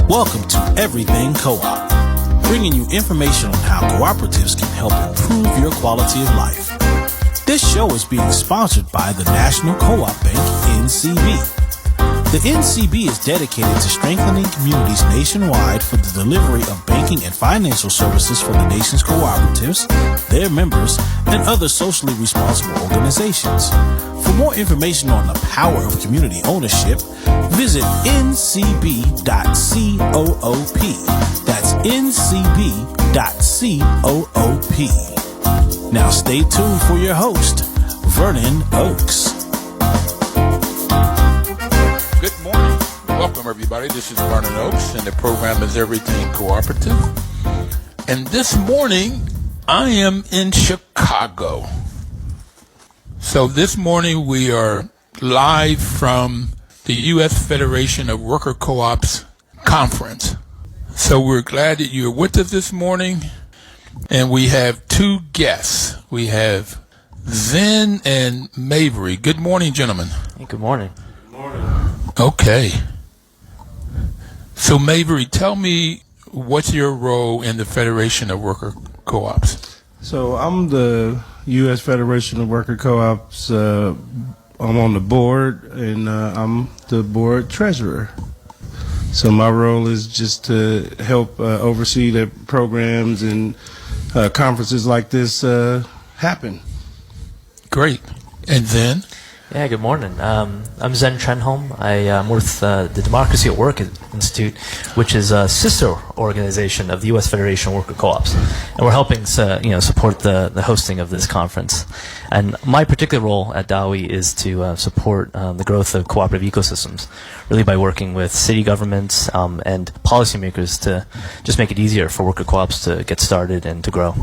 Welcome to Everything Co-op, bringing you information on how cooperatives can help improve your quality of life. This show is being sponsored by the National Co-op Bank, NCB. The NCB is dedicated to strengthening communities nationwide for the delivery of banking and financial services for the nation's cooperatives, their members, and other socially responsible organizations. For more information on the power of community ownership, visit ncb.coop. That's ncb.coop. Now stay tuned for your host, Vernon Oakes. Good morning. Welcome, everybody. This is Vernon Oakes, and the program is Everything Cooperative. And this morning, I am in Chicago. So this morning, we are live from the U.S. Federation of Worker Co-ops conference. So we're glad that you're with us this morning. And we have two guests. We have Zen and Mavery. Good morning, gentlemen. Hey, good morning. Good morning. Okay. So, Mavery, tell me what's your role in the Federation of Worker Co-ops? So I'm the U.S. Federation of Worker Co-ops. I'm on the board, and I'm the board treasurer. So my role is just to help oversee the programs and conferences like this happen. Great. And then? Yeah, good morning. I'm Zen Trenholm. I'm with the Democracy at Work Institute, which is a sister organization of the U.S. Federation of Worker Co-ops, and we're helping support the hosting of this conference. And my particular role at DAWI is to support the growth of cooperative ecosystems, really by working with city governments and policymakers to just make it easier for worker co-ops to get started and to grow.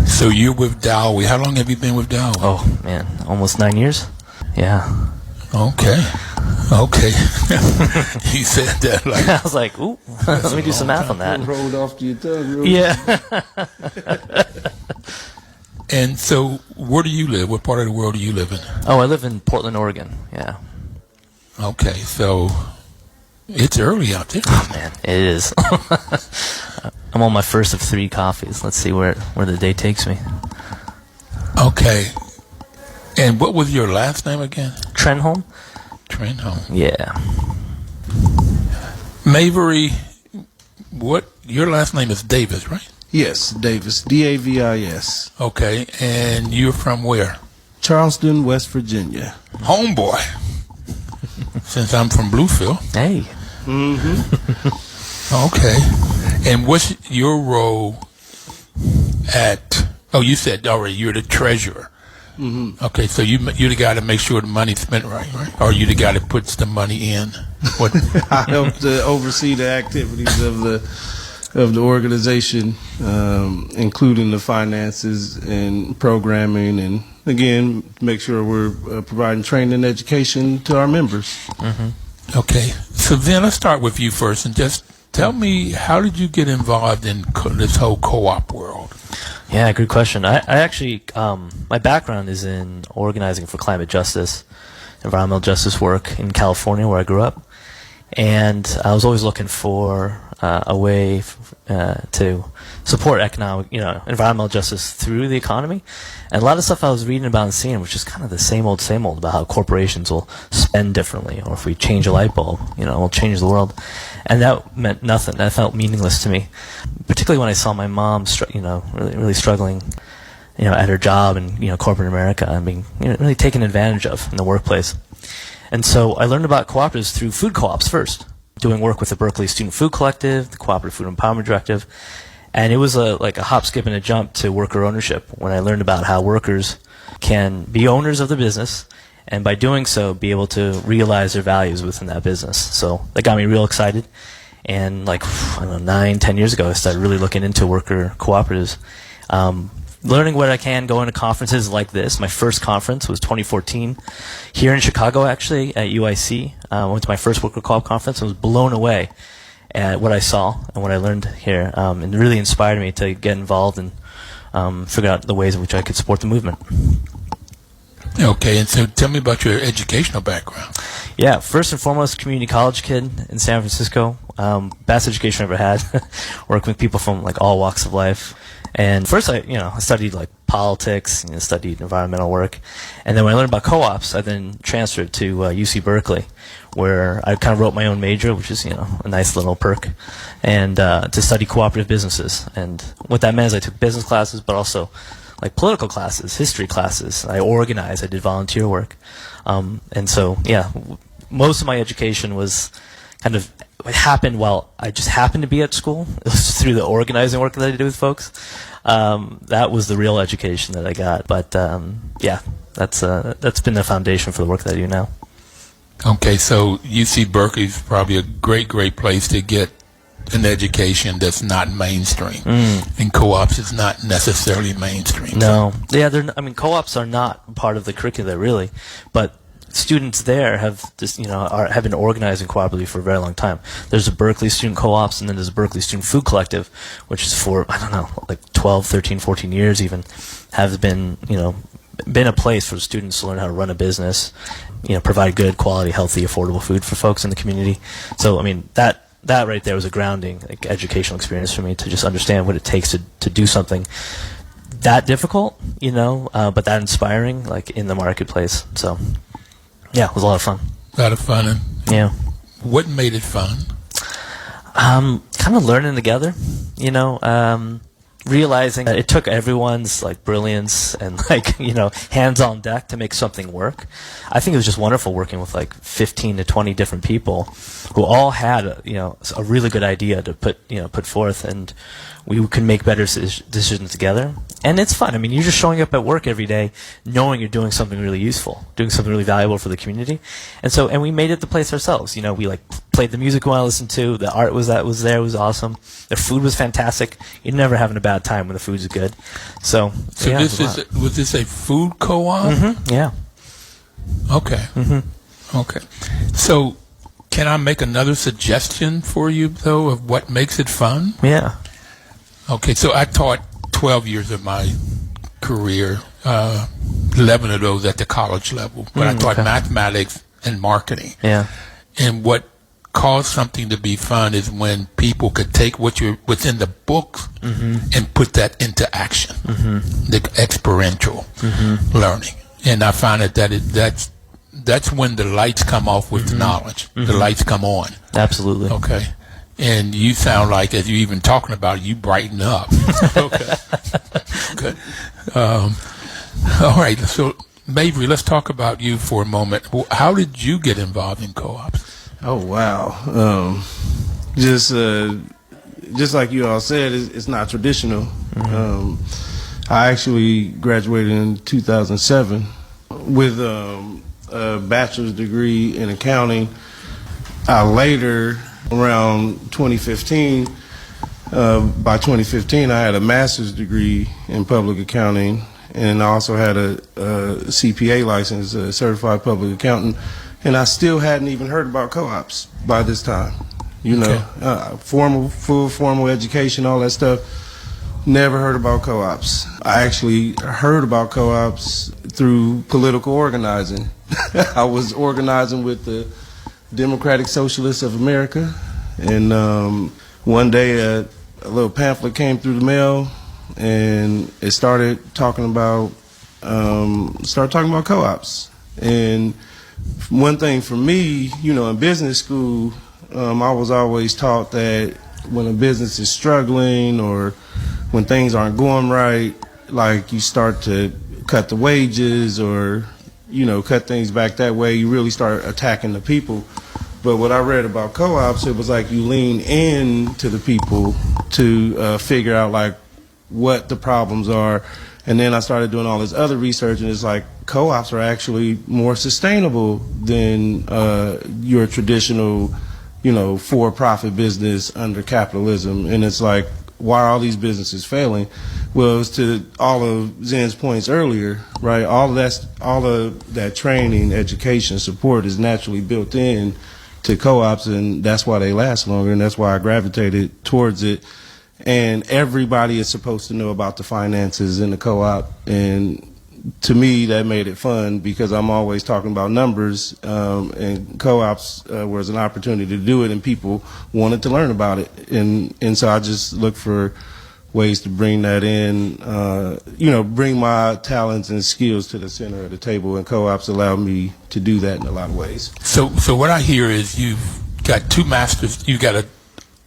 So you're with DAWI. How long have you been with DAWI? Oh, man, almost 9 years. Yeah. Okay. You said that like... I was like, ooh, let me do some math on that. Rolled off to your tongue. Yeah. And so where do you live? What part of the world do you live in? Oh, I live in Portland, Oregon. Yeah. Okay, so it's early out there. Oh, man, it is. I'm on my first of 3 coffees. Let's see where the day takes me. Okay. And what was your last name again? Trenholm? Trenholm. Yeah. Mavery, your last name is Davis, right? Yes, Davis, D-A-V-I-S. Okay, and you're from where? Charleston, West Virginia. Homeboy. Since I'm from Bluefield. Hey. Mm-hmm. Okay. And what's your role at, you said already you're the treasurer. Mm-hmm. Okay, so you're the guy to make sure the money's spent right? Or you the guy that puts the money in? What? I help to oversee the activities of the organization, including the finances and programming, and again, make sure we're providing training and education to our members. Mm-hmm. Okay, so then let's start with you first, and just tell me, how did you get involved in this whole co-op world? Yeah, good question. I actually, my background is in organizing for climate justice, environmental justice work in California, where I grew up. And I was always looking for a way to support economic, environmental justice through the economy. And a lot of stuff I was reading about and seeing was just kind of the same old about how corporations will spend differently, or if we change a light bulb, we'll change the world. And that meant nothing. That felt meaningless to me, particularly when I saw my mom, really struggling, at her job in, corporate America, and being, really taken advantage of in the workplace. And so I learned about cooperatives through food co-ops first, doing work with the Berkeley Student Food Collective, the Cooperative Food Empowerment Directive. And it was like a hop, skip, and a jump to worker ownership when I learned about how workers can be owners of the business, and by doing so, be able to realize their values within that business. So that got me real excited. And 9-10 years ago, I started really looking into worker cooperatives. Learning what I can, going to conferences like this. My first conference was 2014 here in Chicago, actually, at UIC. I went to my first worker co-op conference and was blown away at what I saw and what I learned here. And really inspired me to get involved and figure out the ways in which I could support the movement. Okay, and so tell me about your educational background. Yeah, first and foremost, community college kid in San Francisco. Best education I ever had, working with people from like all walks of life. And first, I studied like politics, studied environmental work, and then when I learned about co-ops, I then transferred to UC Berkeley, where I kind of wrote my own major, which is a nice little perk, and to study cooperative businesses. And what that meant is I took business classes, but also like political classes, history classes. I organized, I did volunteer work, and so most of my education was kind of it happened while I just happened to be at school. It was through the organizing work that I did with folks. That was the real education that I got. But that's been the foundation for the work that I do now. Okay, so UC Berkeley is probably a great place to get an education that's not mainstream, and co-ops is not necessarily mainstream. No, co-ops are not part of the curricula really, but students there have have been organizing cooperatively for a very long time. There's a Berkeley Student Co-ops, and then there's a Berkeley Student Food Collective, which is for, like 12, 13, 14 years even, have been a place for students to learn how to run a business, provide good, quality, healthy, affordable food for folks in the community. So, that right there was a grounding, educational experience for me to just understand what it takes to do something that difficult, but that inspiring, like in the marketplace. So, yeah, it was a lot of fun. A lot of fun. And yeah. What made it fun? Kind of learning together, realizing that it took everyone's like brilliance and hands on deck to make something work. I think it was just wonderful working with like 15 to 20 different people who all had a really good idea to put forth, and we can make better decisions together. And it's fun. You're just showing up at work every day knowing you're doing something really useful, doing something really valuable for the community. And we made it the place ourselves. We played the music we want to listen to. The art was was awesome. The food was fantastic. You're never having a bad time when the food's good. So yeah, was this a food co-op? Mm-hmm. Yeah. Okay. Mm-hmm. Okay. So can I make another suggestion for you though of what makes it fun? Yeah. Okay, so I taught 12 years of my career, 11 of those at the college level, but I taught mathematics and marketing. Yeah. And what caused something to be fun is when people could take what's in the books and put that into action, the experiential learning. And I find that's when the lights come off with the knowledge. The lights come on. Absolutely. Okay. And you sound like, as you even talking about it, you brighten up. Okay. Good. All right. So, Mavery, let's talk about you for a moment. How did you get involved in co-ops? Oh, wow. Just like you all said, it's not traditional. I actually graduated in 2007 with a bachelor's degree in accounting. Later, around 2015, by 2015, I had a master's degree in public accounting, and I also had a CPA license, a certified public accountant, and I still hadn't even heard about co-ops by this time. Full formal education, all that stuff. Never heard about co-ops. I actually heard about co-ops through political organizing. I was organizing with the Democratic Socialists of America, and one day a little pamphlet came through the mail, and it started talking about co-ops. And one thing for me, in business school, I was always taught that when a business is struggling or when things aren't going right, like you start to cut the wages or cut things back that way, you really start attacking the people. But what I read about co-ops, it was like you lean in to the people to figure out like what the problems are. And then I started doing all this other research, and it's like co-ops are actually more sustainable than your traditional, for-profit business under capitalism. And it's like, why are all these businesses failing? Well, it's to all of Zen's points earlier, right? All of that training, education, support is naturally built in to co-ops, and that's why they last longer, and that's why I gravitated towards it. And everybody is supposed to know about the finances in the co-op, and to me, that made it fun because I'm always talking about numbers, and co-ops was an opportunity to do it, and people wanted to learn about it, and so I just look for ways to bring that in, bring my talents and skills to the center of the table, and co-ops allow me to do that in a lot of ways. So what I hear is you've got two masters. You got an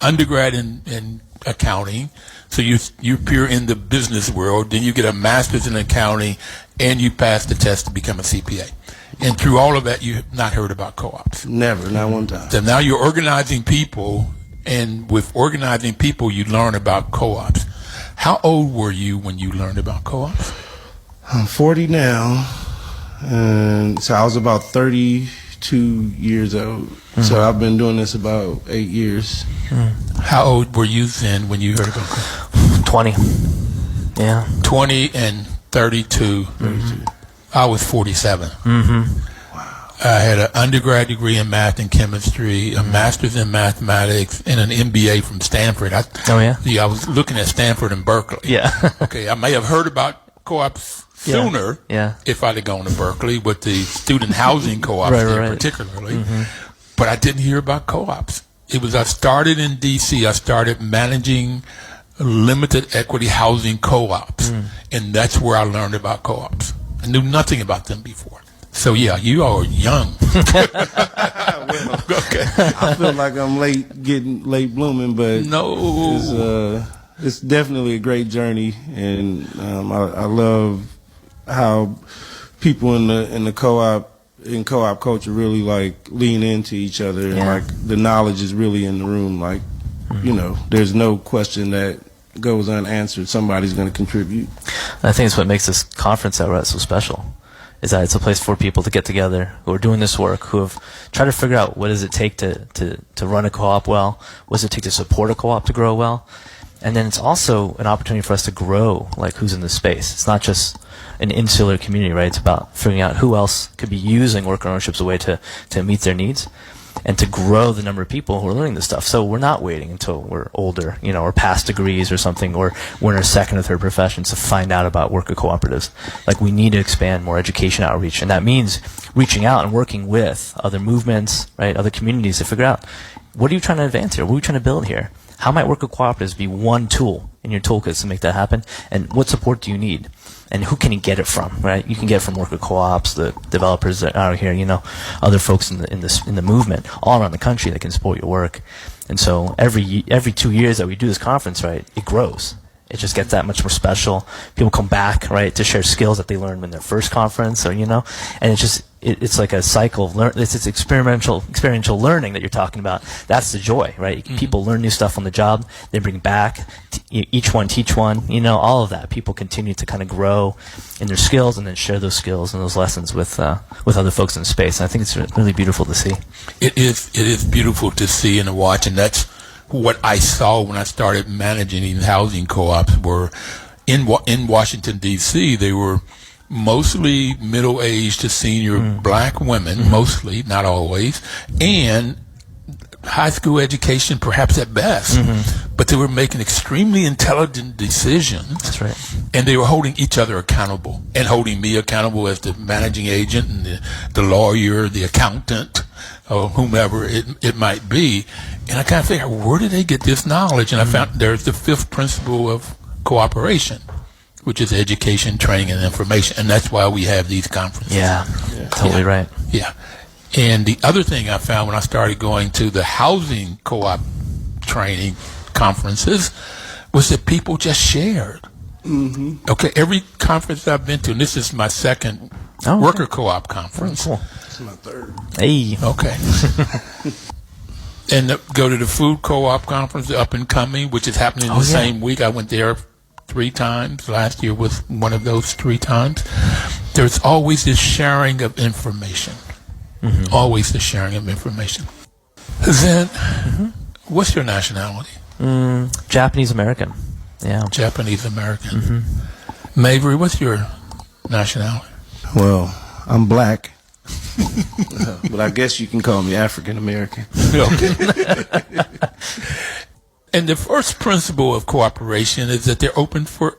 undergrad in accounting, so you appear in the business world. Then you get a master's in accounting, and you pass the test to become a CPA. And through all of that, you have not heard about co-ops. Never, not one time. So now you're organizing people, and with organizing people, you learn about co-ops. How old were you when you learned about co-ops? I'm 40 now, and so I was about 32 years old. So I've been doing this about 8 years. How old were you then when you heard about co-ops? 20. Yeah. 20 and 32. I was 47. I had an undergrad degree in math and chemistry, a master's in mathematics, and an MBA from Stanford. I was looking at Stanford and Berkeley. Yeah. Okay, I may have heard about co-ops sooner if I'd have gone to Berkeley with the student housing co-ops particularly, but I didn't hear about co-ops. I started in D.C. I started managing limited equity housing co-ops, and that's where I learned about co-ops. I knew nothing about them before. So yeah, you are young. Okay. I feel like I'm late blooming, but no, it's definitely a great journey, and I love how people in the co-op culture really like lean into each other, and like the knowledge is really in the room. Like there's no question that goes unanswered. Somebody's going to contribute. I think it's what makes this conference that we're at so special. Is that it's a place for people to get together who are doing this work, who have tried to figure out what does it take to run a co-op well, what does it take to support a co-op to grow well, and then it's also an opportunity for us to grow, like who's in this space. It's not just an insular community, right? It's about figuring out who else could be using worker ownership as a way to meet their needs and to grow the number of people who are learning this stuff. So we're not waiting until we're older, or past degrees or something, or we're in our second or third professions to find out about worker cooperatives. Like, we need to expand more education outreach, and that means reaching out and working with other movements, right, other communities to figure out, what are you trying to advance here? What are we trying to build here? How might worker cooperatives be one tool in your toolkit to make that happen? And what support do you need? And who can you get it from, right? You can get it from worker co-ops, the developers that are here, other folks in the movement all around the country that can support your work. And so every 2 years that we do this conference, right, it grows. It just gets that much more special. People come back, right, to share skills that they learned in their first conference, or and it's like a cycle of it's experiential learning that you're talking about. That's the joy, right? People learn new stuff on the job, they bring back, each one teach one, all of that. People continue to kind of grow in their skills and then share those skills and those lessons with other folks in space. And I think it's really beautiful to see. It is beautiful to see and to watch, and that's what I saw when I started managing these housing co-ops. Were in Washington, D.C., they were mostly middle-aged to senior black women, mostly, not always, and high school education perhaps at best. But they were making extremely intelligent decisions. That's right. And they were holding each other accountable, and holding me accountable as the managing agent and the lawyer, the accountant, or whomever it might be. And I kind of figured, where did they get this knowledge? And I found there's the fifth principle of cooperation, which is education, training, and information. And that's why we have these conferences. Yeah. Totally right. Yeah. And the other thing I found when I started going to the housing co-op training conferences was that people just shared. Okay, every conference I've been to, and this is my second worker co-op conference. Cool. It's my third. Hey. Okay. And go to the food co-op conference, the Up and Coming, which is happening the same week. I went there 3 times. Last year was one of those 3 times. There's always this sharing of information. Always the sharing of information. Zen, what's your nationality? Japanese American. Yeah. Japanese American. Mavery, what's your nationality? Well, I'm black. But I guess you can call me African American. Okay. And the first principle of cooperation is that they're open for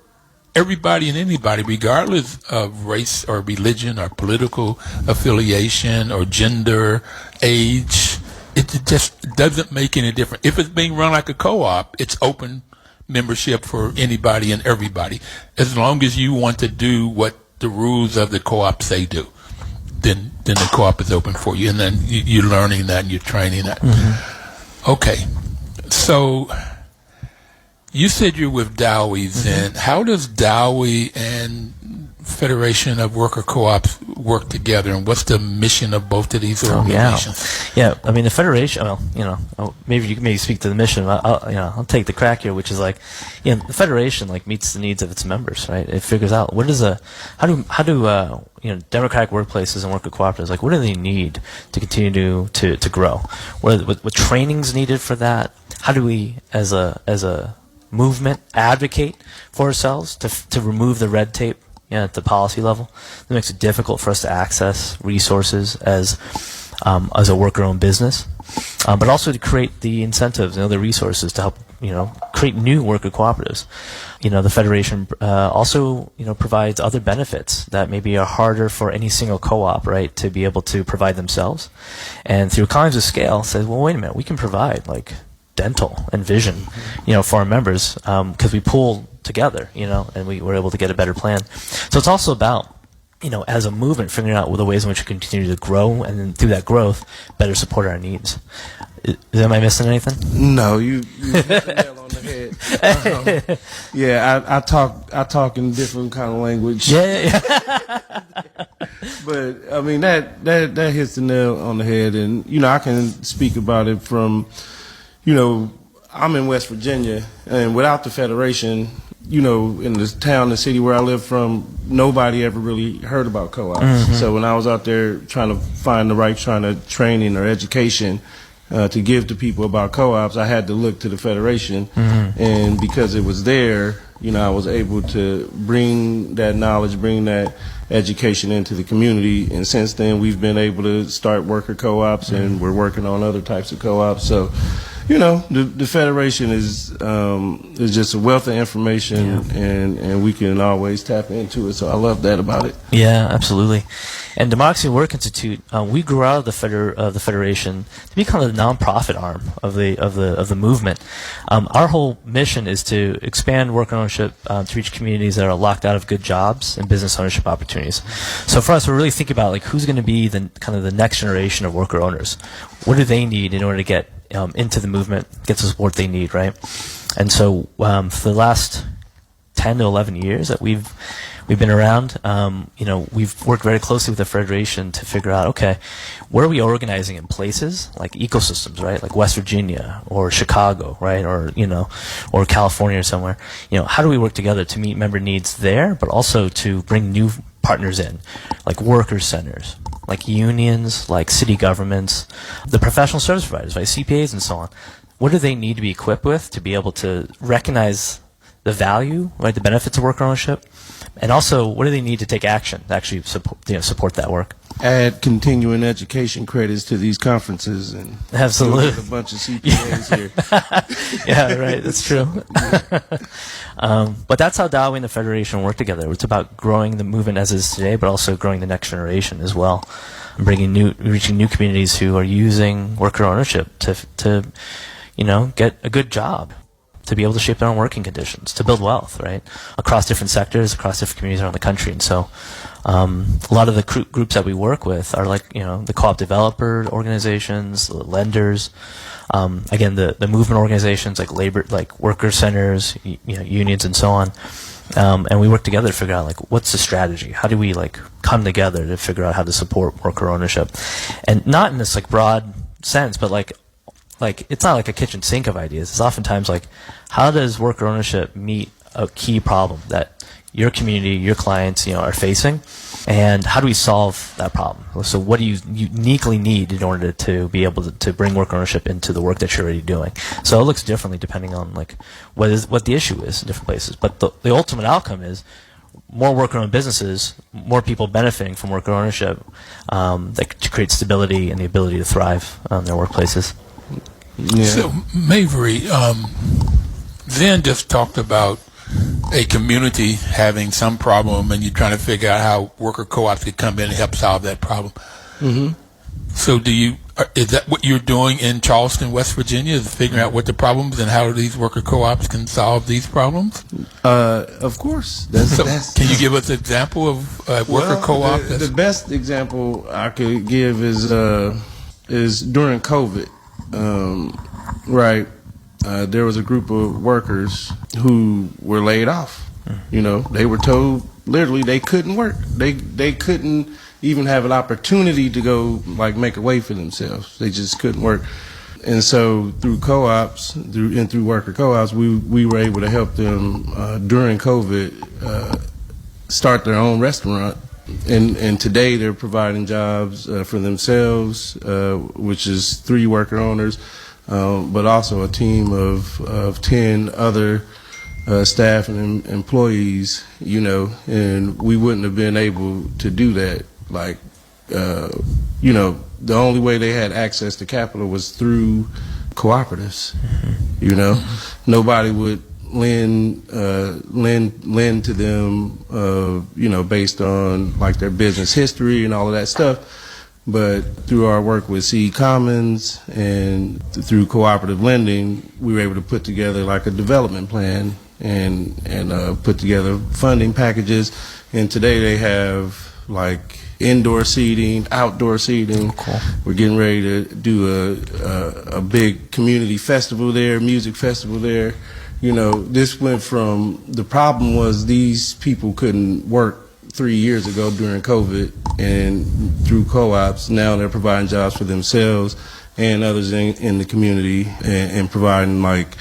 everybody and anybody, regardless of race or religion or political affiliation or gender, age. It just doesn't make any difference. If it's being run like a co-op, it's open membership for anybody and everybody. As long as you want to do what the rules of the co-op say do, then the co-op is open for you. And then you're learning that and you're training that. Mm-hmm. Okay. So you said you're with Dowie, Zen. Mm-hmm. How does Dowie and Federation of Worker Co-ops work together, and what's the mission of both of these organizations? Yeah. I mean, the Federation. Well, maybe you can speak to the mission. I'll take the crack here, which is like, the Federation meets the needs of its members, right? It figures out how do democratic workplaces and worker cooperatives, what do they need to continue to grow? What training's needed for that? How do we, as a movement, advocate for ourselves to remove the red tape? At the policy level, that makes it difficult for us to access resources as a worker-owned business, but also to create the incentives and other resources to help create new worker cooperatives. The Federation also provides other benefits that maybe are harder for any single co-op, right, to be able to provide themselves, and through economies of scale says, well, wait a minute, we can provide dental and vision, for our members, because we pool together, and we were able to get a better plan. So it's also about, as a movement, figuring out the ways in which we continue to grow, and then through that growth, better support our needs. Am I missing anything? No, you hit the nail on the head. I talk in different kind of language. Yeah. But I mean that hits the nail on the head, and I can speak about it from, I'm in West Virginia, and without the Federation, in the town, the city where I live from, nobody ever really heard about co-ops. Mm-hmm. So when I was out there trying to find the right kind of training or education to give to people about co-ops, I had to look to the Federation. Mm-hmm. And because it was there, I was able to bring that knowledge, bring that education into the community. And since then, we've been able to start worker co-ops, mm-hmm. and we're working on other types of co-ops. So, the Federation is just a wealth of information, and we can always tap into it. So I love that about it. Yeah, absolutely. And Democracy Work Institute, we grew out of the Federation to be kind of the nonprofit arm of the movement. Our whole mission is to expand worker ownership to reach communities that are locked out of good jobs and business ownership opportunities. So for us, we're really thinking about who's going to be the next generation of worker owners. What do they need in order to get into the movement, get the support they need, right? And so for the last 10 to 11 years that we've been around, we've worked very closely with the Federation to figure out, okay, where are we organizing in places like ecosystems, right? Like West Virginia or Chicago, right? Or California or somewhere. How do we work together to meet member needs there, but also to bring new partners in, like worker centers, like unions, like city governments, the professional service providers, right, CPAs and so on. What do they need to be equipped with to be able to recognize the value, right, the benefits of worker ownership, and also what do they need to take action to actually support that work? Add continuing education credits to these conferences, and absolutely a bunch of CPAs here. Yeah, right. That's true. But that's how Dowie and the Federation work together. It's about growing the movement as it is today, but also growing the next generation as well, and reaching new communities who are using worker ownership to get a good job, to be able to shape their own working conditions, to build wealth, right, across different sectors, across different communities around the country. And so a lot of the groups that we work with are the co-op developer organizations, the lenders, again, the movement organizations like labor, like worker centers, unions and so on. And we work together to figure out what's the strategy? How do we come together to figure out how to support worker ownership? And not in this broad sense, but it's not like a kitchen sink of ideas. It's oftentimes how does worker ownership meet a key problem that your community, your clients, are facing, and how do we solve that problem? So what do you uniquely need in order to be able to bring worker ownership into the work that you're already doing? So it looks differently depending on what the issue is in different places. But the ultimate outcome is more worker-owned businesses, more people benefiting from worker ownership, that create stability and the ability to thrive in their workplaces. Yeah. So, Mavery, Zen just talked about a community having some problem and you're trying to figure out how worker co-ops could come in and help solve that problem. Mm-hmm. So is that what you're doing in Charleston, West Virginia, is figuring out what the problems and how these worker co-ops can solve these problems? Of course. That's can you give us an example of worker co-op? The best example I could give is during COVID. Right. There was a group of workers who were laid off. You know, they were told literally they couldn't work. They couldn't even have an opportunity to go like make a way for themselves. They just couldn't work. And so through co-ops, through worker co-ops, we were able to help them during COVID start their own restaurant. And today they're providing jobs for themselves, which is 3 worker owners, but also a team of 10 other staff and employees, you know, and we wouldn't have been able to do that. Like, you know, the only way they had access to capital was through cooperatives. You know, nobody would lend to them, you know, based on like their business history and all of that stuff. But through our work with Seed Commons and through cooperative lending, we were able to put together like a development plan and put together funding packages. And today they have like indoor seating, outdoor seating. Cool. We're getting ready to do a big community festival there, music festival there. You know, this went from, the problem was these people couldn't work 3 years ago during COVID, and through co-ops, now they're providing jobs for themselves and others in the community and providing like,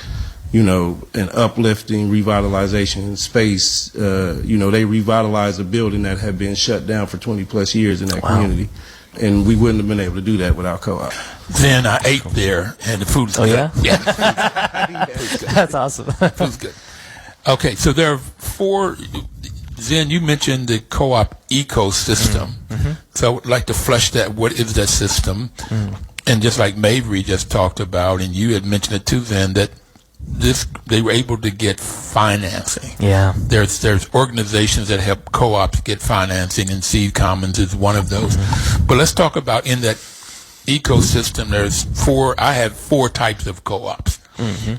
you know, an uplifting revitalization space. You know, they revitalized a building that had been shut down for 20 plus years in that community. And we wouldn't have been able to do that without co-op. Then I ate there, and the food's good. Yeah? Yeah. That's awesome. Food's good. Okay, so there are 4. Zen, you mentioned the co-op ecosystem. So I would like to flesh that. What is that system? And just like Mavery just talked about, and you had mentioned it too, Zen, that they were able to get financing. Yeah. There's organizations that help co-ops get financing, and Seed Commons is one of those. But let's talk about in that ecosystem. I have 4 types of co-ops.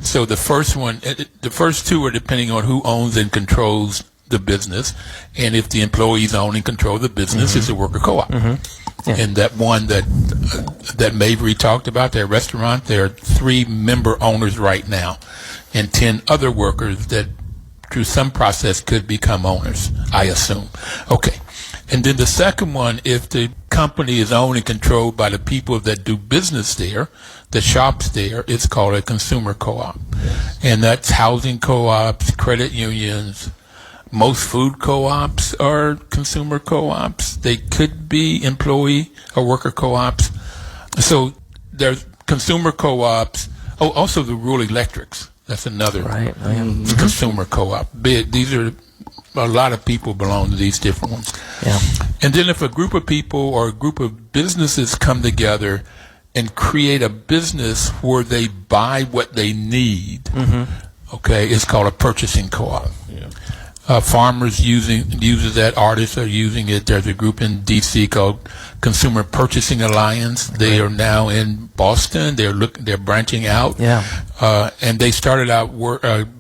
So the first 2 are depending on who owns and controls the business, and if the employees own and control the business, it's a worker co-op. Yeah. And that one that Mavery talked about, their restaurant, there are 3 member owners right now, and 10 other workers that through some process could become owners, I assume. Okay. And then the second one, if the company is owned and controlled by the people that do business there, the shops there, it's called a consumer co-op. Yes. And that's housing co-ops, credit unions. Most food co-ops are consumer co-ops. They could be employee or worker co-ops. So there's consumer co-ops. Oh, also the rural electrics. That's another consumer co-op. These are a lot of people belong to these different ones. Yeah. And then if a group of people or a group of businesses come together and create a business where they buy what they need, okay, it's called a purchasing co-op. Yeah. Farmers uses that. Artists are using it. There's a group in D.C. called Consumer Purchasing Alliance. They are now in Boston. They're branching out. Yeah. And they started out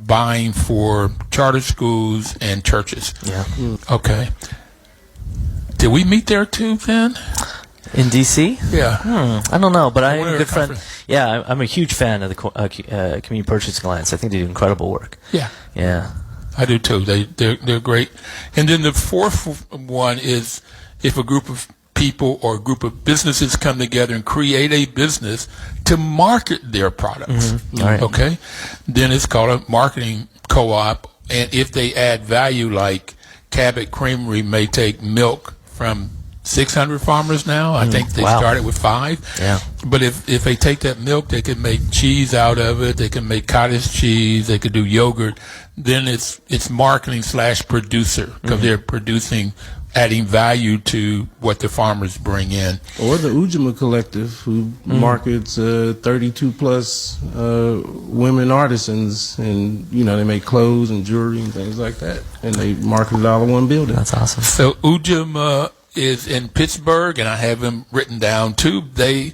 buying for charter schools and churches. Yeah. Okay. Did we meet there too, then? In D.C.? Yeah. I don't know, but I'm a good conference. friend. Yeah, I'm a huge fan of the Community Purchasing Alliance. I think they do incredible work. Yeah. Yeah. I do too. They're great. And then the fourth one is if a group of people or a group of businesses come together and create a business to market their products. All right. Okay? Then it's called a marketing co-op. And if they add value, like Cabot Creamery may take milk from 600 farmers now. I think they started with 5. Yeah. But if they take that milk, they can make cheese out of it. They can make cottage cheese. They could do yogurt. Then it's marketing / producer because they're producing adding value to what the farmers bring in. Or the Ujima Collective, who markets 32 plus women artisans, and they make clothes and jewelry and things like that, and they market it all in one building. That's awesome. So Ujima is in Pittsburgh, and I have them written down too. You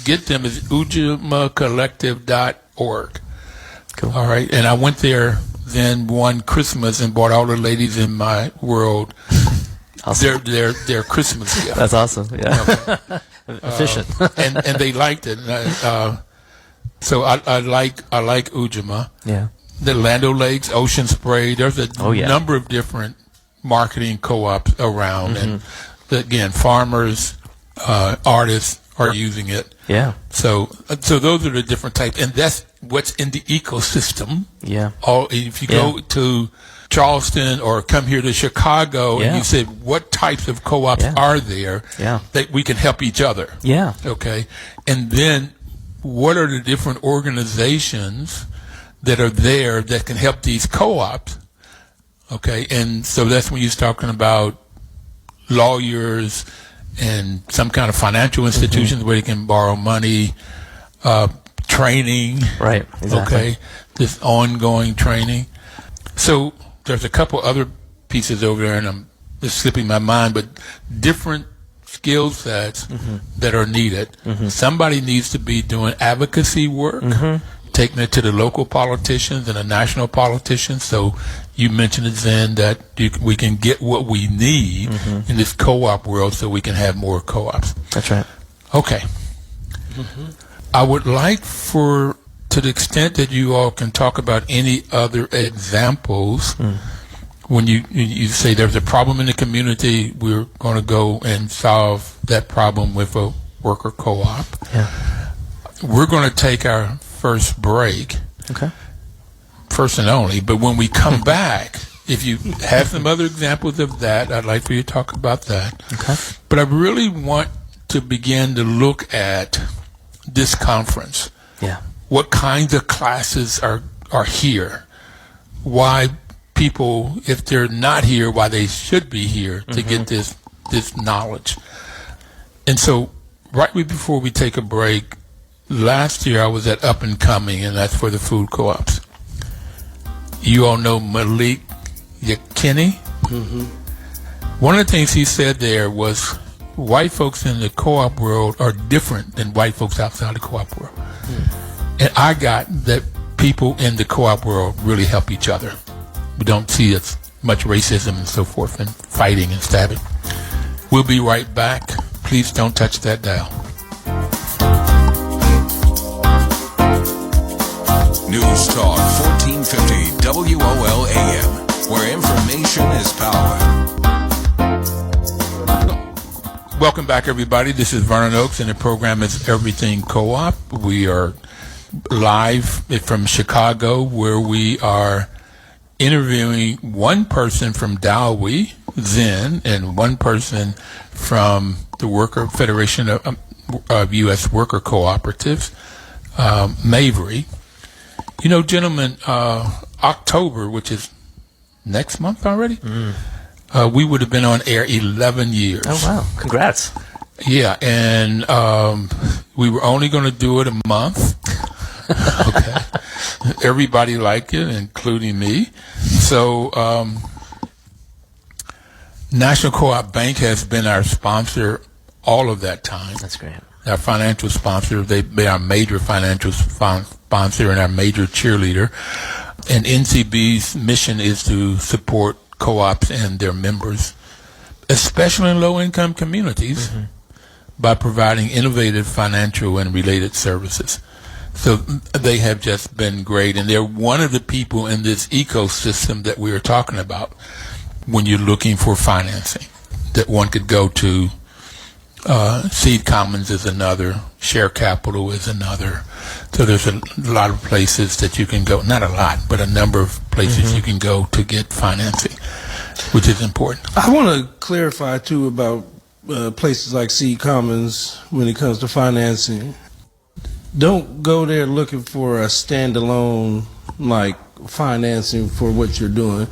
get them as ujimacollective.org. Cool. All right, and I went there then one Christmas and bought all the ladies in my world Awesome. their Christmas gift. That's awesome. Yeah. Okay. Efficient. and they liked it. So I like Ujima. Yeah. The Land O'Lakes, Ocean Spray. There's a yeah. number of different marketing co-ops around, and again, farmers, artists are using it. Yeah. So those are the different types, and that's what's in the ecosystem. Yeah. If you go to Charleston or come here to Chicago and you said, what types of co-ops are there that we can help each other? Yeah. Okay. And then what are the different organizations that are there that can help these co-ops? Okay. And so that's when you're talking about lawyers and some kind of financial institutions where they can borrow money, training. Right. Exactly. Okay. This ongoing training. So there's a couple other pieces over there, and it's slipping my mind, but different skill sets that are needed. Somebody needs to be doing advocacy work, taking it to the local politicians and the national politicians. So you mentioned it, Zen, that we can get what we need in this co-op world so we can have more co-ops. That's right. Okay. I would like to the extent that you all can talk about any other examples, when you say there's a problem in the community, we're going to go and solve that problem with a worker co-op. Yeah. We're going to take our first break. Okay. First and only. But when we come back, if you have some other examples of that, I'd like for you to talk about that. Okay. But I really want to begin to look at this conference. Yeah. What kinds of classes are here? Why people, if they're not here, why they should be here to get this knowledge. And so right before we take a break, last year I was at Up and Coming, and that's for the food co-ops. You all know Malik Yakini? One of the things he said there was white folks in the co-op world are different than white folks outside the co-op world. And I got that people in the co-op world really help each other. We don't see as much racism and so forth and fighting and stabbing. We'll be right back. Please don't touch that dial. News Talk 1450 WOL AM, where information is power. Welcome back, everybody. This is Vernon Oaks, and the program is Everything Co-op. We are live from Chicago, where we are interviewing one person from Dowie, Zen, and one person from the Worker Federation of U.S. Worker Cooperatives, Mavery. You know, gentlemen, October, which is next month already, we would have been on air 11 years. Oh, wow. Congrats. Yeah, and we were only going to do it a month. Okay. Everybody liked it, including me. So National Co-op Bank has been our sponsor all of that time. That's great. Our financial sponsor. They've been our major financial sponsor and our major cheerleader. And NCB's mission is to support co-ops and their members, especially in low-income communities, by providing innovative financial and related services. So they have just been great, and they're one of the people in this ecosystem that we are talking about when you're looking for financing that one could go to. Seed Commons is another, Share Capital is another. So there's a lot of places that you can go, not a lot, but a number of places you can go to get financing, which is important. I want to clarify, too, about places like Seed Commons when it comes to financing. Don't go there looking for a standalone, like, financing for what you're doing.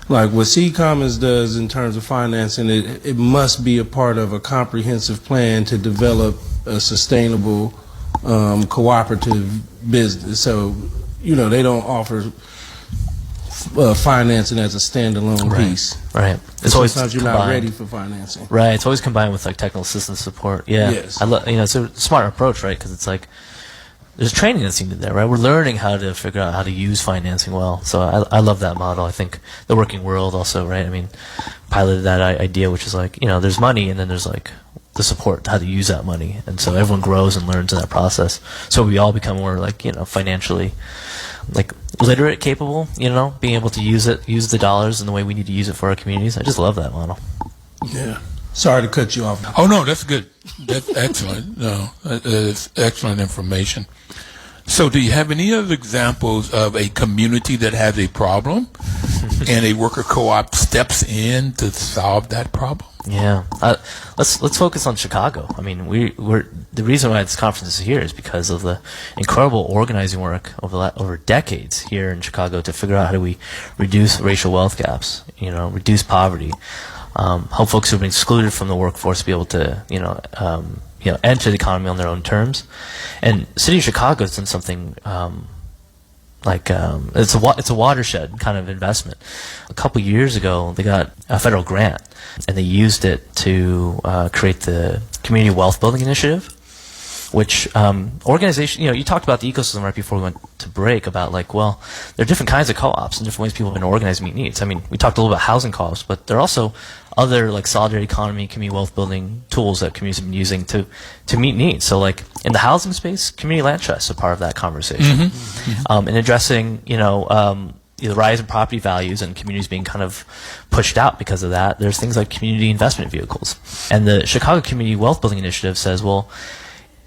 like what Seed Commons does in terms of financing, it must be a part of a comprehensive plan to develop a sustainable cooperative business. So, they don't offer financing as a standalone piece. Right. It's always sometimes you're combined. not ready for financing. Right. It's always combined with like technical assistance support. Yeah. Yes. It's a smart approach, right? Because it's like there's training that's needed there, right? We're learning how to figure out how to use financing well. So I love that model. I think the working world also, right? I mean, piloted that idea, which is like, there's money and then there's like the support, how to use that money. And so everyone grows and learns in that process. So we all become more like, financially like literate, capable, being able to use the dollars in the way we need to use it for our communities. I just love that model. Yeah. Sorry to cut you off. Oh, no, that's good. That's excellent. No, it's excellent information. So do you have any other examples of a community that has a problem and a worker co-op steps in to solve that problem? Yeah, let's focus on Chicago. I mean, we're the reason why this conference is here is because of the incredible organizing work over decades here in Chicago to figure out how do we reduce racial wealth gaps, reduce poverty, help folks who've been excluded from the workforce be able to, enter the economy on their own terms. And City of Chicago has done something it's a watershed kind of investment. A couple years ago, they got a federal grant, and they used it to create the Community Wealth Building Initiative, which organization, you talked about the ecosystem right before we went to break about there are different kinds of co-ops and different ways people have been organized to meet needs. I mean, we talked a little about housing co-ops, but there are also other solidarity economy, community wealth building tools that communities have been using to meet needs. So in the housing space, community land trusts are part of that conversation. In addressing, the rise in property values and communities being kind of pushed out because of that, there's things like community investment vehicles. And the Chicago Community Wealth Building Initiative says, well,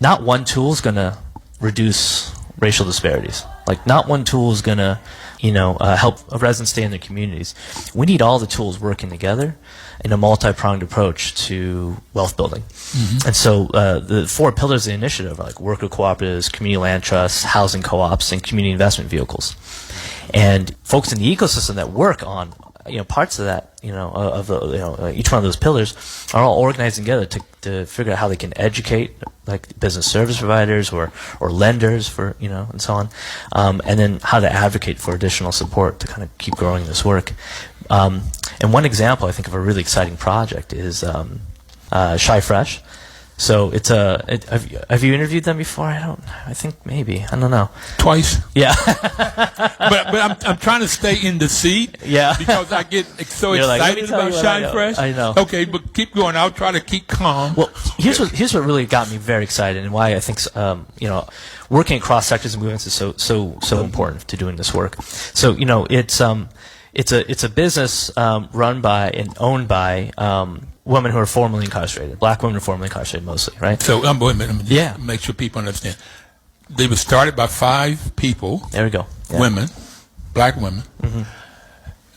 not one tool is going to reduce racial disparities. Not one tool is going to, help residents stay in their communities. We need all the tools working together in a multi-pronged approach to wealth building. And so the four pillars of the initiative are worker cooperatives, community land trusts, housing co-ops, and community investment vehicles. And folks in the ecosystem that work on parts of that, each one of those pillars are all organizing together to figure out how they can educate business service providers or lenders for, and so on, and then how to advocate for additional support to kind of keep growing this work. And one example I think of a really exciting project is Shy Fresh. So it's have you interviewed them before? I think maybe. I don't know. Twice. Yeah. but I'm trying to stay in the seat. Yeah. Because I get so excited about Shine Fresh. I know. Okay, but keep going. I'll try to keep calm. Well, here's what really got me very excited and why I think working across sectors and movements is so important to doing this work. So it's a business run by and owned by women who are formerly incarcerated, black women who are formerly incarcerated mostly, right? So wait a minute, let me just make sure people understand. They were started by 5 people. There we go. Yeah. Women, black women.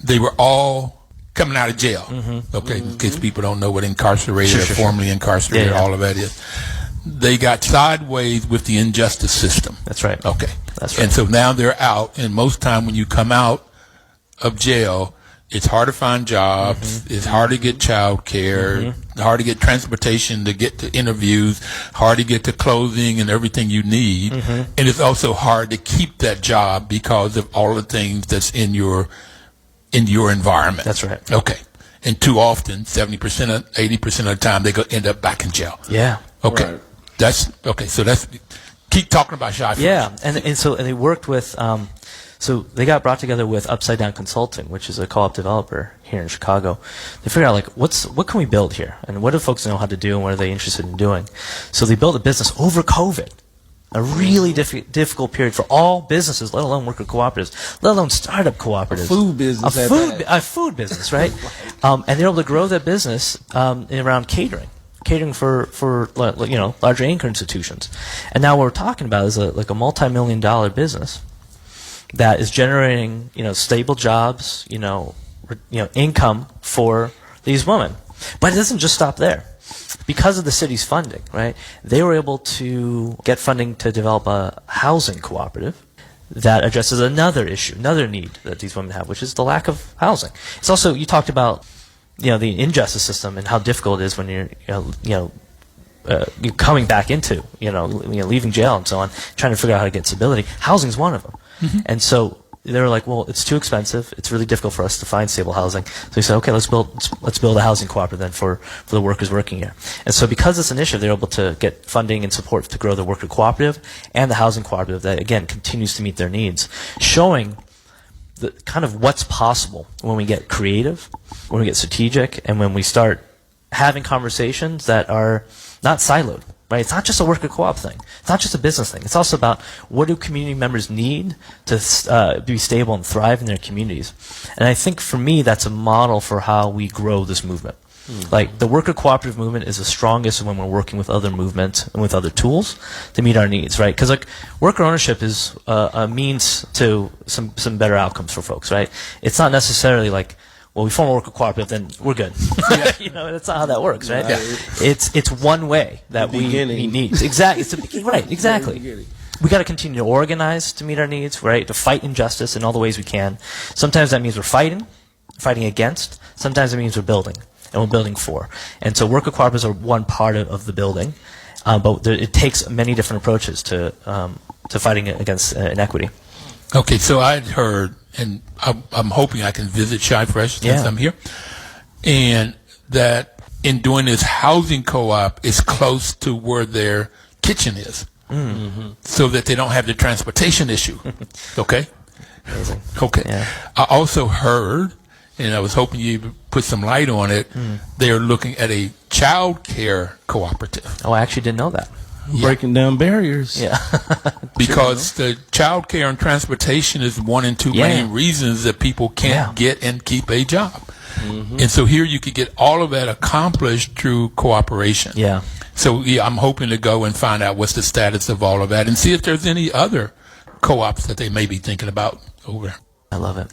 They were all coming out of jail. Okay, in case people don't know what incarcerated or formerly incarcerated, all of that is. They got sideways with the injustice system. That's right. Okay. That's right. And so now they're out, and most time when you come out of jail, it's hard to find jobs. It's hard to get child care. Hard to get transportation to get to interviews. Hard to get to clothing and everything you need. And it's also hard to keep that job because of all the things that's in your environment. That's right. Okay. And too often, 70%, 80% of the time, they end up back in jail. Yeah. Okay. Right. That's okay. So keep talking about Shy Fresh. Yeah, and they worked with. So they got brought together with Upside Down Consulting, which is a co-op developer here in Chicago. They figured out what can we build here, and what do folks know how to do, and what are they interested in doing. So they built a business over COVID, a really difficult period for all businesses, let alone worker cooperatives, let alone startup cooperatives. Food business. A food business, right? And they're able to grow that business around catering for larger anchor institutions. And now what we're talking about is a multi-million-dollar business that is generating, stable jobs, income for these women. But it doesn't just stop there. Because of the city's funding, right, they were able to get funding to develop a housing cooperative that addresses another issue, another need that these women have, which is the lack of housing. It's also, you talked about, the injustice system and how difficult it is when you're coming back into, leaving jail and so on, trying to figure out how to get stability. Housing's one of them. And so they were like, well, it's too expensive. It's really difficult for us to find stable housing. So we said, okay, let's build a housing cooperative then for the workers working here. And so because it's an initiative, they're able to get funding and support to grow the worker cooperative and the housing cooperative that, again, continues to meet their needs, showing the kind of what's possible when we get creative, when we get strategic, and when we start having conversations that are not siloed. Right? It's not just a worker co-op thing. It's not just a business thing. It's also about what do community members need to be stable and thrive in their communities. And I think for me, that's a model for how we grow this movement. Like the worker cooperative movement is the strongest when we're working with other movements and with other tools to meet our needs, right? Because like worker ownership is a means to some better outcomes for folks, right? It's not necessarily like, well, we form a worker cooperative, then we're good. That's not how that works, right? Yeah. It's one way that we meet needs. Exactly. It's the beginning, right? Exactly. We got to continue to organize to meet our needs, right? To fight injustice in all the ways we can. Sometimes that means we're fighting against. Sometimes it means we're building, and we're building for. And so worker cooperatives are one part of the building, but it takes many different approaches to fighting against inequity. Okay, so I'd heard, and I'm hoping I can visit Shy Fresh since I'm here, and that in doing this housing co-op is close to where their kitchen is, so that they don't have the transportation issue. Okay? Amazing. Okay. Yeah. I also heard, and I was hoping you put some light on it, they're looking at a child care cooperative. Oh, I actually didn't know that. Breaking down barriers. Yeah. Because the child care and transportation is one and two main reasons that people can't get and keep a job. And so here you could get all of that accomplished through cooperation. Yeah. So I'm hoping to go and find out what's the status of all of that and see if there's any other co-ops that they may be thinking about over there. I love it.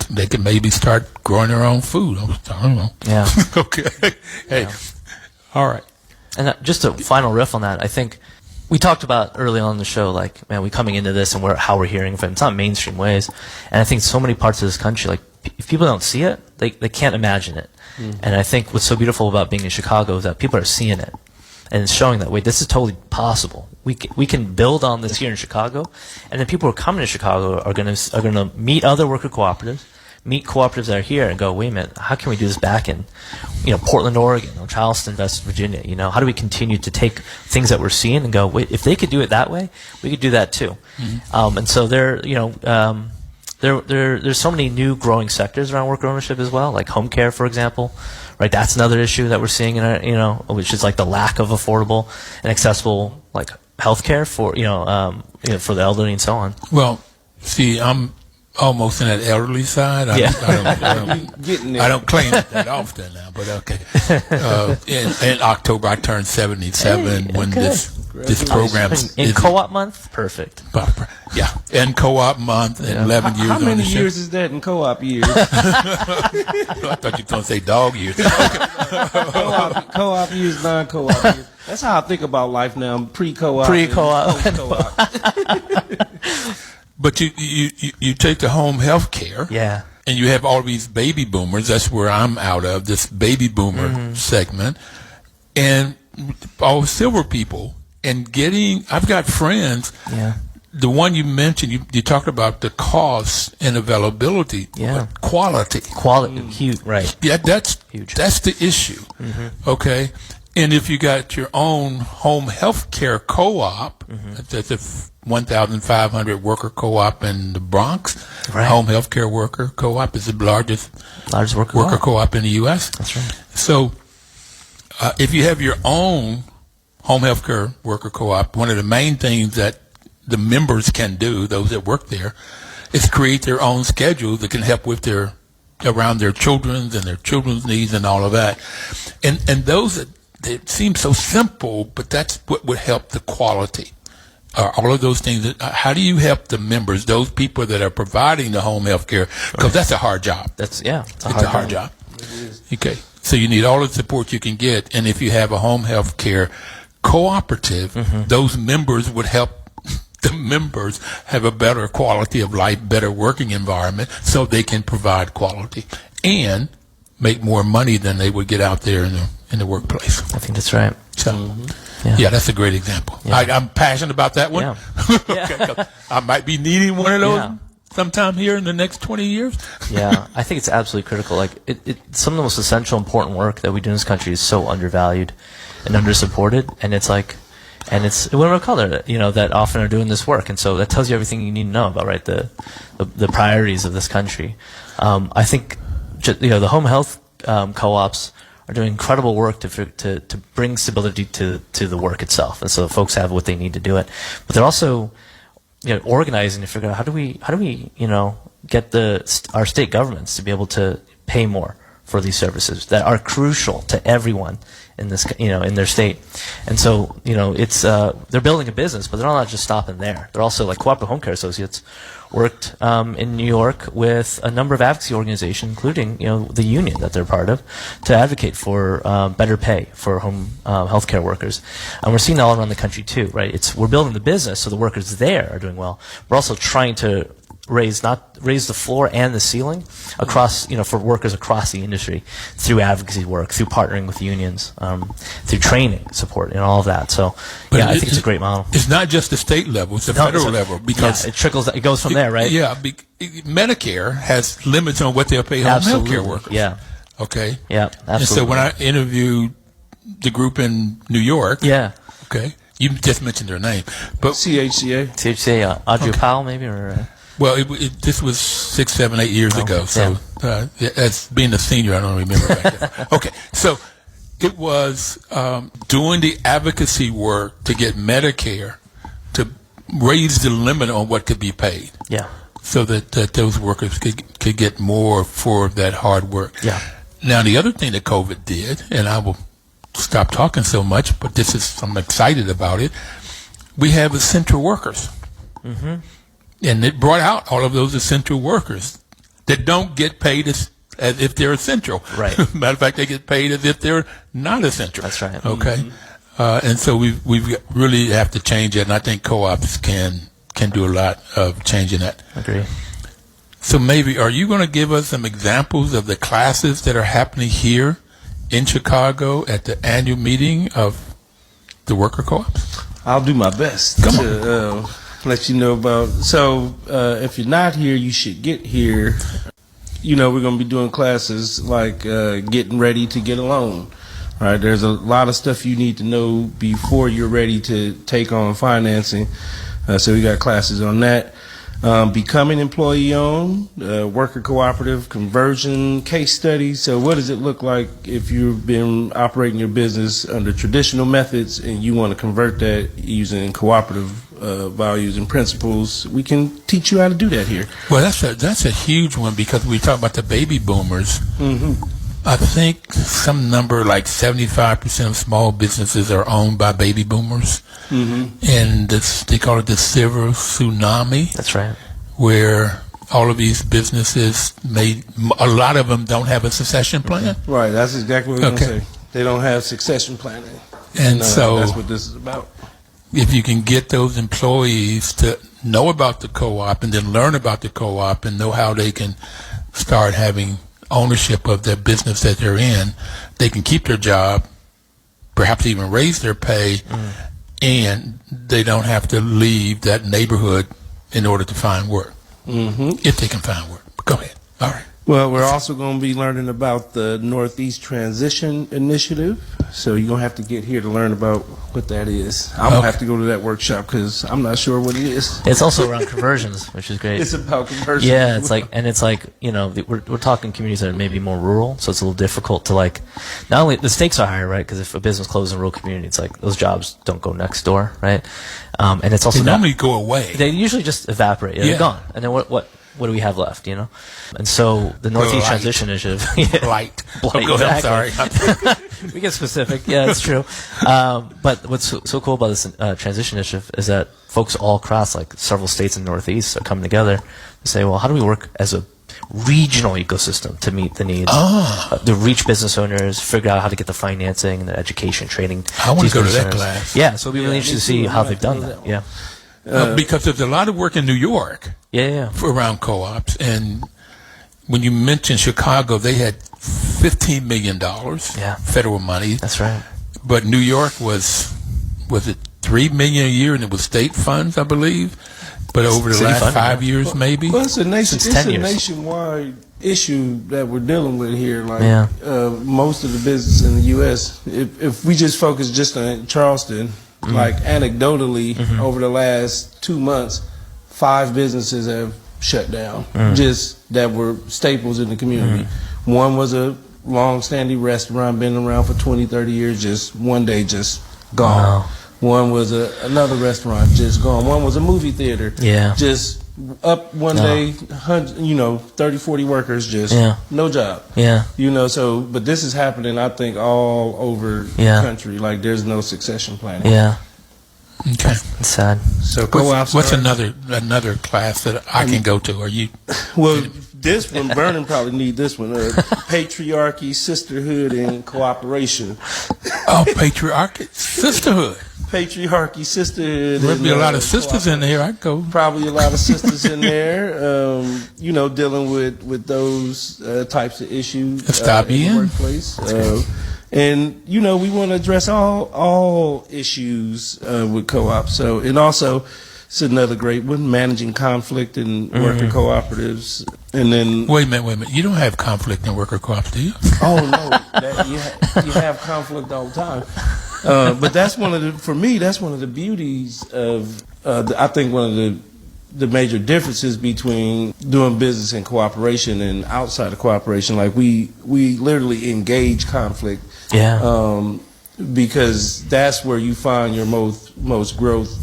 They could maybe start growing their own food. I don't know. Yeah. Okay. Hey. All right. And just a final riff on that, I think we talked about early on in the show, like, man, we coming into this and how we're hearing from it. It's not mainstream ways. And I think so many parts of this country, like, if people don't see it, they can't imagine it. And I think what's so beautiful about being in Chicago is that people are seeing it. And it's showing that, wait, this is totally possible. We can build on this here in Chicago. And then people who are coming to Chicago are going to meet other worker cooperatives, meet cooperatives that are here and go, wait a minute, how can we do this back in, Portland, Oregon, or Charleston, West Virginia? How do we continue to take things that we're seeing and go, wait, if they could do it that way, we could do that too. And so there's so many new growing sectors around worker ownership as well, like home care, for example. Right, that's another issue that we're seeing in our, which is like the lack of affordable and accessible like health care for for the elderly and so on. Well, see, I'm almost in that elderly side. I don't claim it that often now, but okay. In October, I turned 77 when this program in co-op month. Perfect. Yeah, in co-op month, and 11 years. How many on the years show. is that in co-op years? I thought you were going to say dog years. Co-op years, non-co-op years. That's how I think about life now. I'm pre-co-op. Pre-co-op. And post-co-op. But you take the home health care. Yeah. And you have all these baby boomers. That's where I'm out of, this baby boomer segment. And all silver people. And I've got friends. Yeah. The one you mentioned, you talked about the cost and availability. Yeah. But quality. Huge, right. Yeah, that's huge. That's the issue. Okay. And if you got your own home health care co-op, that's a 1,500 worker co-op in the Bronx. Right. Home health care worker co-op is the largest worker co-op in the U.S. That's right. So if you have your own home health care worker co-op, one of the main things that the members can do, those that work there, is create their own schedule that can help with around their children's and their children's needs and all of that. And those it seems so simple, but that's what would help the quality. All of those things. How do you help the members, those people that are providing the home health care? Because that's a hard job. It's a hard job. Okay. So you need all the support you can get. And if you have a home health care cooperative, those members would help the members have a better quality of life, better working environment, so they can provide quality and make more money than they would get out there in the workplace. I think that's right. So, yeah, that's a great example. Yeah. I'm passionate about that one. Yeah. Okay, 'cause I might be needing one of those sometime here in the next 20 years. Yeah, I think it's absolutely critical. Like, some of the most essential, important work that we do in this country is so undervalued and undersupported, and it's like, and it's women of color, that often are doing this work, and so that tells you everything you need to know about, right, the priorities of this country. I think, the home health co-ops are doing incredible work to bring stability to the work itself, and so folks have what they need to do it. But they're also organizing to figure out how do we get our state governments to be able to pay more for these services that are crucial to everyone in this in their state. And so it's they're building a business, but they're not just stopping there. They're also, like Cooperative Home Care Associates worked in New York with a number of advocacy organizations, including the union that they're part of, to advocate for better pay for home healthcare workers. And we're seeing that all around the country too, right? We're building the business so the workers there are doing well. We're also trying to raise the floor and the ceiling across, for workers across the industry through advocacy work, through partnering with unions, through training support, and all of that. So, I think it's a great model. It's not just the state level; it's the federal level, because it trickles. It goes from there, right? Yeah, Medicare has limits on what they'll pay home health care workers. Yeah. Okay. Yeah. Absolutely. And so when I interviewed the group in New York, okay, you just mentioned their name, but CHCA, Audrey Powell, maybe, or. Well, this was 6, 7, 8 years ago. So, as being a senior, I don't remember back then. Okay, so it was doing the advocacy work to get Medicare to raise the limit on what could be paid. Yeah. So that those workers could get more for that hard work. Yeah. Now, the other thing that COVID did, and I will stop talking so much, but I'm excited about it. We have essential workers. Mm-hmm. And it brought out all of those essential workers that don't get paid as if they're essential. Right. Matter of fact, they get paid as if they're not essential. That's right. Okay. Mm-hmm. And so we really have to change it, and I think co-ops can do a lot of changing that. Agree. So maybe, are you going to give us some examples of the classes that are happening here in Chicago at the annual meeting of the worker co-ops? I'll do my best to let you know about. So if you're not here, you should get here. We're going to be doing classes like getting ready to get a loan. All right, there's a lot of stuff you need to know before you're ready to take on financing. So we got classes on that. Becoming employee-owned, worker cooperative, conversion, case studies. So what does it look like if you've been operating your business under traditional methods and you want to convert that using cooperative values and principles? We can teach you how to do that here. Well, that's a huge one, because we talk about the baby boomers. Mm-hmm. I think some number like 75% of small businesses are owned by baby boomers. Mm-hmm. And they call it the silver tsunami. That's right. Where all of these businesses a lot of them don't have a succession plan. Mm-hmm. Right, that's exactly what I was going to say. They don't have succession planning. And so that's what this is about. If you can get those employees to know about the co-op and then learn about the co-op and know how they can start having ownership of their business that they're in, they can keep their job, perhaps even raise their pay, and they don't have to leave that neighborhood in order to find work, if they can find work. Go ahead. All right. Well, we're also going to be learning about the Northeast Transition Initiative, so you're going to have to get here to learn about what that is. I'm going to have to go to that workshop because I'm not sure what it is. It's also around conversions, which is great. It's about conversions. Yeah, it's like we're talking communities that are maybe more rural, so it's a little difficult to not only the stakes are higher, right? Because if a business closes in a rural community, it's like those jobs don't go next door, right? And it's also they normally go away. They usually just evaporate. They're gone, and then what do we have left, And so the Northeast Transition Initiative. Blight. Blight, exactly. I'm sorry. We get specific. Yeah, it's true. But what's so cool about this transition initiative is that folks all across, several states in the Northeast, are coming together to say, well, how do we work as a regional ecosystem to meet the needs, to reach business owners, figure out how to get the financing, the education, training. I want to go to that class. Yeah, so it'll be really interesting to see how they've done that. Yeah. Because there's a lot of work in New York Yeah. around co-ops, and when you mentioned Chicago, they had $15 million federal money. That's right. But New York was it $3 million a year, and it was state funds, I believe. But over the City last fund, 5 years, maybe. Well, it's a Since 10 years. nationwide issue that we're dealing with here. Like Yeah. Most of the business in the U.S., if we just focus just on Charleston, like anecdotally, over the last 2 months, 5 businesses have shut down, just that were staples in the community. One was a long-standing restaurant, been around for 20, 30 years, just one day just gone. Wow. One was another restaurant, just gone. One was a movie theater, Yeah. just up one day, 30, 40 workers, just no job. Yeah. So, but this is happening, I think, all over the country. Like, there's no succession planning. Yeah. Okay. It's sad. So What's another class that I can go to? Are you? Well, this one, Vernon probably need this one. Patriarchy, sisterhood, and cooperation. Oh, patriarchy, sisterhood. Patriarchy, sisterhood. There'll be a lot of sisters in there. I'd go. Probably a lot of sisters in there. Dealing with those types of issues in the workplace. And we want to address all issues with co-ops. So, and also, it's another great one: managing conflict in worker cooperatives. And then, wait a minute. You don't have conflict in worker co-ops, do you? oh no, you have conflict all the time. But that's for me, that's one of the beauties of. I think one of the major differences between doing business in cooperation and outside of cooperation. Like we literally engage conflict. Yeah. Because that's where you find your most growth.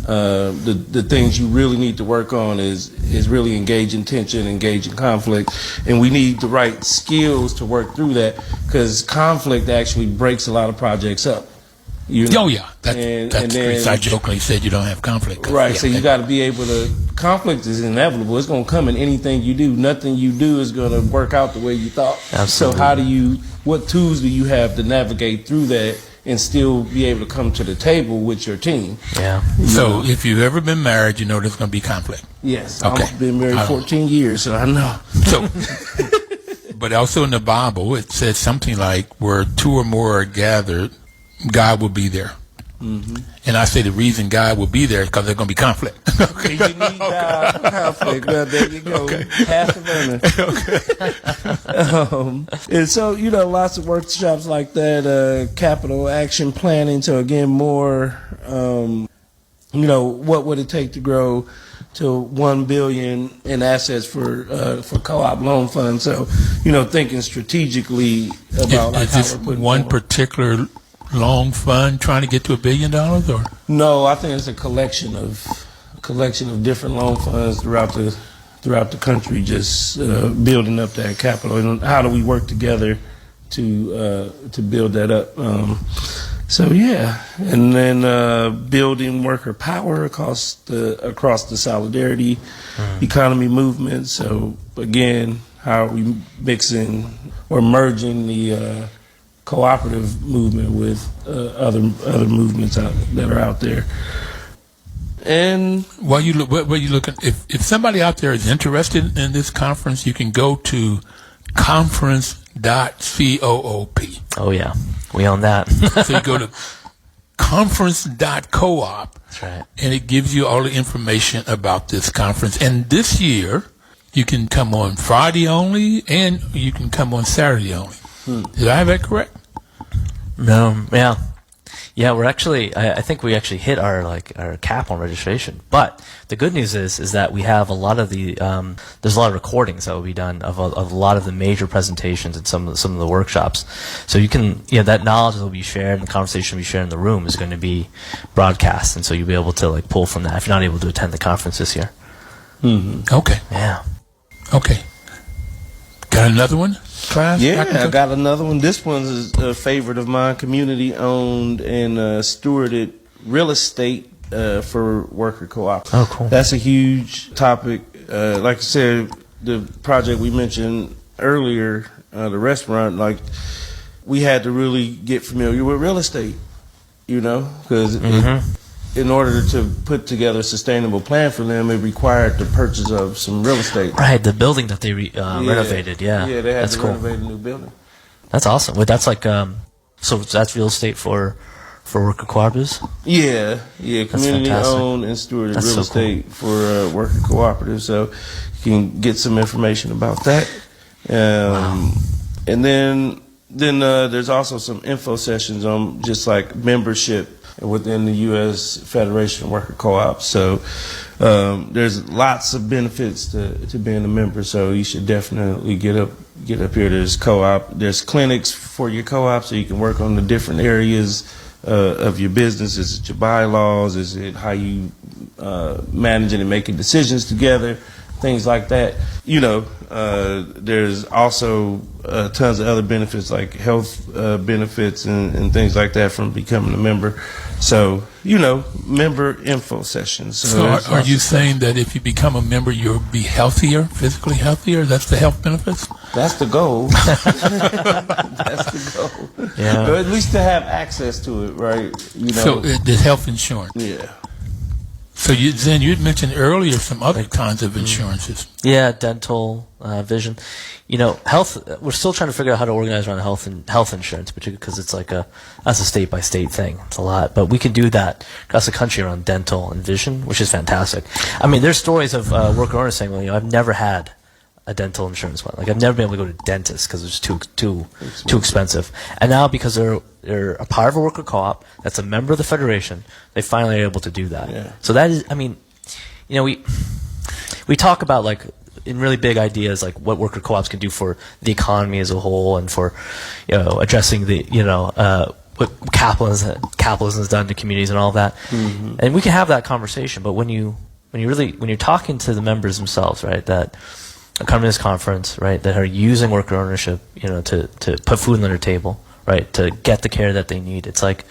The things you really need to work on is really engaging tension, engaging conflict, and we need the right skills to work through that, because conflict actually breaks a lot of projects up. Oh yeah, that's the reason I jokingly said you don't have conflict. Right, so you got to be able to. Conflict is inevitable. It's going to come in anything you do. Nothing you do is going to work out the way you thought. Absolutely. So what tools do you have to navigate through that and still be able to come to the table with your team? Yeah. So if you've ever been married, you know there's going to be conflict. Yes. Okay. I've been married 14 years, so I know. So, but also in the Bible, it says something like, where 2 or more are gathered, God will be there. And I say the reason God will be there is because there's going to be conflict. Okay. You need God for conflict. Well, there you go. Okay. Pastor Vernon. And so, lots of workshops like that, capital action planning. So again, more, what would it take to grow to $1 billion in assets for co-op loan funds? So, thinking strategically about is this one particular loan fund trying to get to $1 billion, or? No, I think it's a collection of different loan funds throughout the country, just building up that capital. And how do we work together to build that up? And then building worker power across the solidarity economy movement. So again, how are we mixing or merging the cooperative movement with other movements that are out there? And while you looking, if somebody out there is interested in this conference, you can go to conference.coop. Oh yeah, we own that. So you go to conference.coop. That's right. And it gives you all the information about this conference. And this year, you can come on Friday only, and you can come on Saturday only. Did I have that correct? No, yeah. We're actually, I think we actually hit our cap on registration. But the good news is that we have a lot of the there's a lot of recordings that will be done of a lot of the major presentations and some of the workshops. So you can, that knowledge that will be shared and the conversation will be shared in the room is going to be broadcast, and so you'll be able to pull from that if you're not able to attend the conference this year. Okay. Yeah. Okay. Got another one? Class? Yeah, I got another one. This one's a favorite of mine. Community-owned and stewarded real estate for worker co-op. Oh, cool. That's a huge topic. Like I said, the project we mentioned earlier, the restaurant, we had to really get familiar with real estate, because in order to put together a sustainable plan for them, it required the purchase of some real estate. Right, the building that they renovated. Yeah, Yeah, they had that's to cool. renovate a new building. That's awesome. Wait, that's like so that's real estate for worker cooperatives. Yeah, community fantastic. owned and stewarded That's real so cool. estate for worker cooperatives. So you can get some information about that. And then there's also some info sessions on just like membership within the U.S. Federation of Worker Co-ops. So there's lots of benefits to being a member. So you should definitely get up here. There's co-op. There's clinics for your co-op, so you can work on the different areas of your business. Is it your bylaws? Is it how you managing and making decisions together? Things like that. There's also tons of other benefits like health benefits and things like that from becoming a member. So, member info sessions. So are you saying that if you become a member, you'll be healthier, physically healthier? That's the health benefits? That's the goal. That's the goal. Yeah. But at least to have access to it, right? So there's health insurance. Yeah. So Zen, you had mentioned earlier some other kinds of insurances. Yeah, dental, vision. Health. We're still trying to figure out how to organize around health insurance, particularly because it's that's a state by state thing. It's a lot, but we can do that across the country around dental and vision, which is fantastic. I mean, there's stories of worker owners saying, "Well, I've never had a dental insurance plan. Like I've never been able to go to dentist because it's too expensive." And now because they're a part of a worker co-op that's a member of the federation, they finally are able to do that. Yeah. So that is, I mean, we talk about like in really big ideas like what worker co-ops can do for the economy as a whole and for addressing the what capitalism has done to communities and all of that. Mm-hmm. And we can have that conversation, but when you're talking to the members themselves, right, that come to this conference, right, that are using worker ownership, to put food on their table, right, to get the care that they need. It's like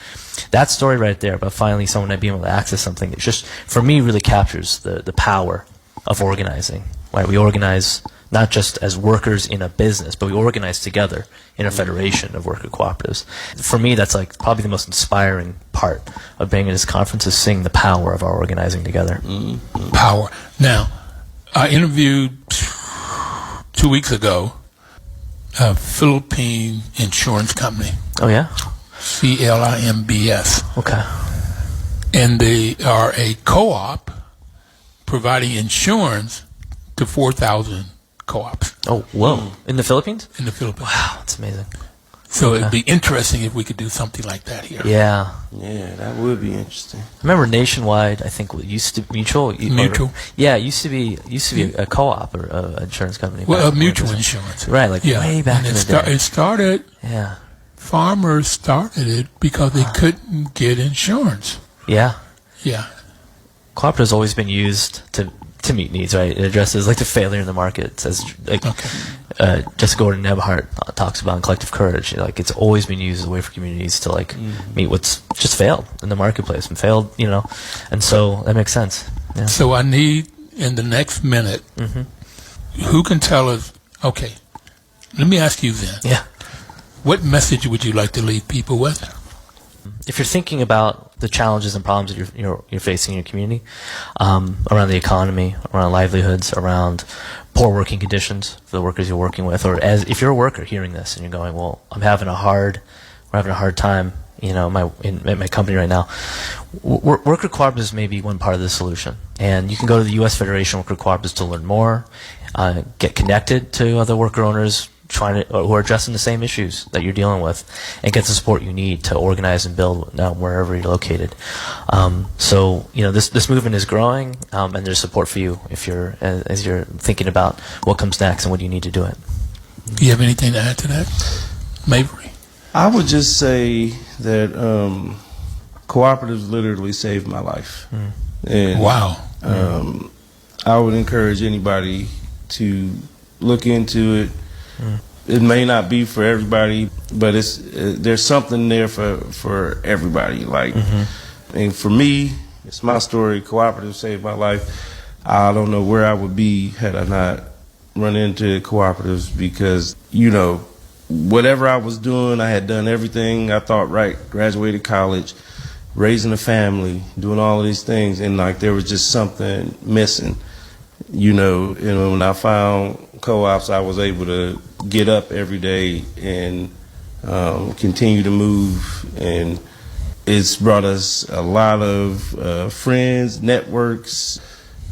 that story right there about finally someone being able to access something. It's just, for me, really captures the power of organizing, right? We organize not just as workers in a business, but we organize together in a federation of worker cooperatives. For me, that's like probably the most inspiring part of being at this conference is seeing the power of our organizing together. Mm-hmm. Power. Now, I interviewed 2 weeks ago a Philippine insurance company. Oh, yeah? CLIMBS. Okay. And they are a co-op providing insurance to 4,000 co-ops. Oh, whoa. In the Philippines? In the Philippines. Wow, that's amazing. So it'd be interesting if we could do something like that here. Yeah. Yeah, that would be interesting. I remember Nationwide, I think, used to Mutual. Mutual. Yeah, it used to be a co-op or an insurance company. Well, a mutual insurance. Right, like way back in the day. It started, yeah. Farmers started it because they couldn't get insurance. Yeah. Yeah. Cooperative has always been used to meet needs, right? It addresses like the failure in the market. As like Jessica Gordon-Nebhart talks about in Collective Courage. Like it's always been used as a way for communities to like meet what's just failed in the marketplace and failed, and so that makes sense. Yeah. So I need in the next minute, who can tell us? Okay, let me ask you then. Yeah. What message would you like to leave people with? If you're thinking about the challenges and problems that you're facing in your community, around the economy, around livelihoods, around poor working conditions for the workers you're working with, or if you're a worker hearing this and you're going, well, we're having a hard time, in my company right now. Worker cooperatives may be one part of the solution, and you can go to the U.S. Federation of Worker Cooperatives to learn more, get connected to other worker owners who are addressing the same issues that you're dealing with, and get the support you need to organize and build wherever you're located. So this movement is growing, and there's support for you as you're thinking about what comes next and what you need to do it. Do you have anything to add to that, Mavery? I would just say that cooperatives literally saved my life. And, wow. I would encourage anybody to look into it. It may not be for everybody, but there's something there for everybody. Like, and for me, it's my story. Cooperative saved my life. I don't know where I would be had I not run into cooperatives, because whatever I was doing, I had done everything I thought right. Graduated college, raising a family, doing all of these things, and like there was just something missing. When I found co-ops, I was able to get up every day and continue to move, and it's brought us a lot of friends, networks,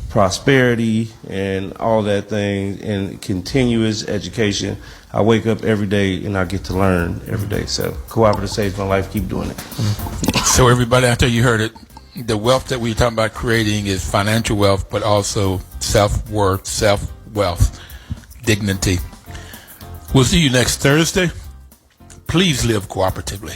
prosperity, and all that thing, and continuous education. I wake up every day and I get to learn every day. So cooperative saves my life. Keep doing it. So everybody out there, you heard it. The wealth that we're talking about creating is financial wealth, but also self-worth, self-wealth, dignity. We'll see you next Thursday. Please live cooperatively.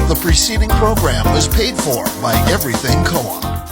The preceding program was paid for by Everything Co-op.